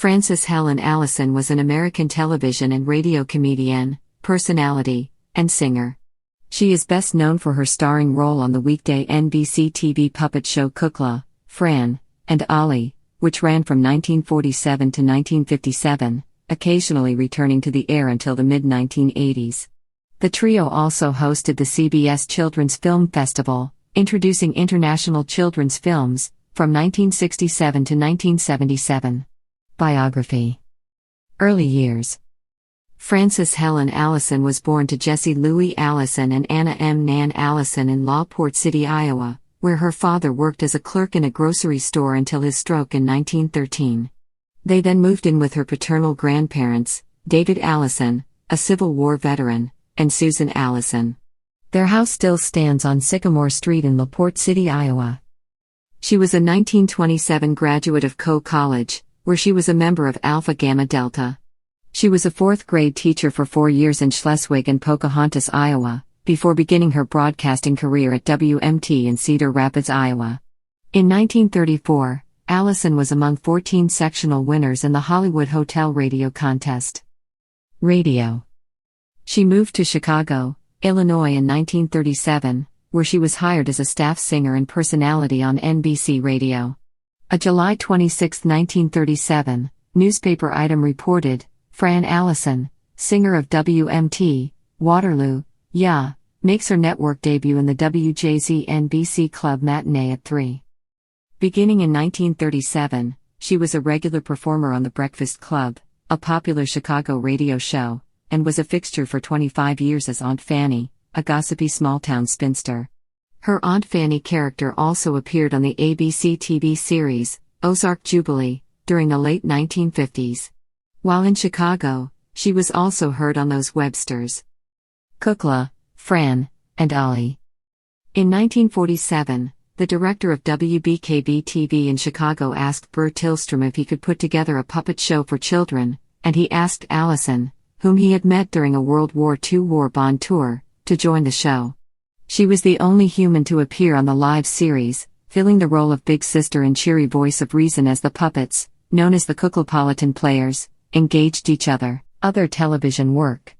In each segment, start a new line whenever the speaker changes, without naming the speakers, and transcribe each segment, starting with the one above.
Frances Helen Allison was an American television and radio comedian, personality, and singer. She is best known for her starring role on the weekday NBC TV puppet show Kukla, Fran, and Ollie, which ran from 1947 to 1957, occasionally returning to the air until the mid-1980s. The trio also hosted the CBS Children's Film Festival, introducing international children's films, from 1967 to 1977. Biography. Early years. Frances Helen Allison was born to Jesse Louis Allison and Anna M. Nan Allison in Lawport City, Iowa, where her father worked as a clerk in a grocery store until his stroke in 1913. They then moved in with her paternal grandparents, David Allison, a Civil War veteran, and Susan Allison. Their house still stands on Sycamore Street in LaPorte City, Iowa. She was a 1927 graduate of Coe College, where she was a member of Alpha Gamma Delta. She was a fourth-grade teacher for 4 years in Schleswig and Pocahontas, Iowa, before beginning her broadcasting career at WMT in Cedar Rapids, Iowa. In 1934, Allison was among 14 sectional winners in the Hollywood Hotel Radio Contest. Radio. She moved to Chicago, Illinois in 1937, where she was hired as a staff singer and personality on NBC Radio. A July 26, 1937, newspaper item reported, Fran Allison, singer of WMT, Waterloo, Ya, makes her network debut in the WJZ NBC Club matinee at 3. Beginning in 1937, she was a regular performer on The Breakfast Club, a popular Chicago radio show, and was a fixture for 25 years as Aunt Fanny, a gossipy small-town spinster. Her Aunt Fanny character also appeared on the ABC TV series, Ozark Jubilee, during the late 1950s. While in Chicago, she was also heard on Those Websters, Kukla, Fran, and Ollie. In 1947, the director of WBKB-TV in Chicago asked Burr Tillstrom if he could put together a puppet show for children, and he asked Allison, whom he had met during a World War II war bond tour, to join the show. She was the only human to appear on the live series, filling the role of Big Sister and cheery voice of reason as the puppets, known as the Kuklapolitan Players, engaged each other. Other television work.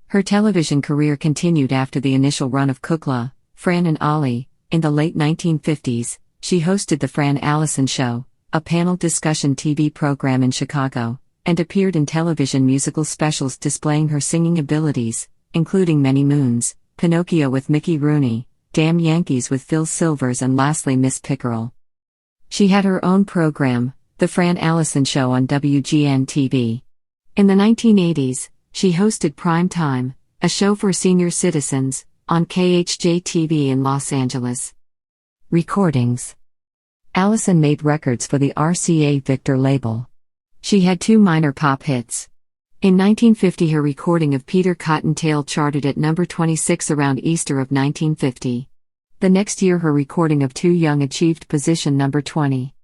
Her television career continued after the initial run of Kukla, Fran and Ollie. In the late 1950s, she hosted The Fran Allison Show, a panel discussion TV program in Chicago, and appeared in television musical specials displaying her singing abilities, including Many Moons, Pinocchio with Mickey Rooney, Damn Yankees with Phil Silvers, and lastly Miss Pickerel. She had her own program, The Fran Allison Show, on WGN-TV. In the 1980s, she hosted Prime Time, a show for senior citizens, on KHJ-TV in Los Angeles. Recordings. Allison made records for the RCA Victor label. She had 2 minor pop hits. In 1950, her recording of Peter Cottontail charted at number 26 around Easter of 1950. The next year, her recording of Too Young achieved position number 20.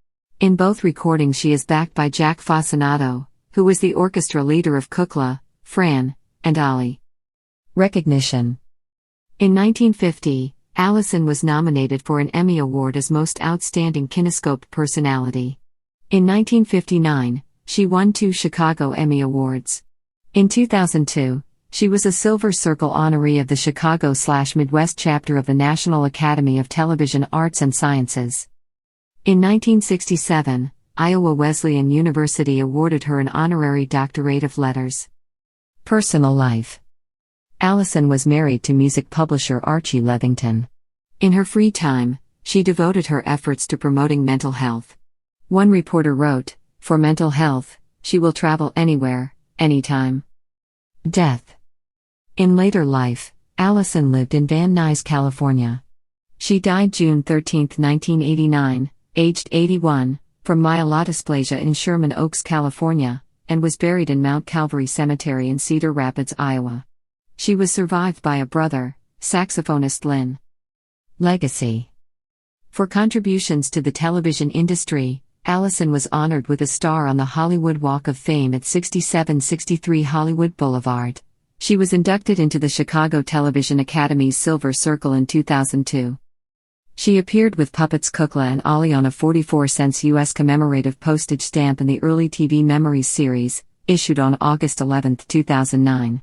In both recordings, she is backed by Jack Fascinato, who was the orchestra leader of Kukla, Fran, and Ollie. Recognition. In 1950, Allison was nominated for an Emmy Award as Most Outstanding Kinescope Personality. In 1959, she won 2 Chicago Emmy Awards. In 2002, she was a Silver Circle honoree of the Chicago/Midwest chapter of the National Academy of Television Arts and Sciences. In 1967, Iowa Wesleyan University awarded her an honorary doctorate of letters. Personal life. Allison was married to music publisher Archie Levington. In her free time, she devoted her efforts to promoting mental health. One reporter wrote, "For mental health, she will travel anywhere, anytime." Death. In later life, Allison lived in Van Nuys, California. She died June 13, 1989, aged 81, from myelodysplasia in Sherman Oaks, California, and was buried in Mount Calvary Cemetery in Cedar Rapids, Iowa. She was survived by a brother, saxophonist Lynn. Legacy. For contributions to the television industry, Allison was honored with a star on the Hollywood Walk of Fame at 6763 Hollywood Boulevard. She was inducted into the Chicago Television Academy's Silver Circle in 2002. She appeared with puppets Kukla and Ollie on a 44-cents U.S. commemorative postage stamp in the early TV Memories series, issued on August 11, 2009.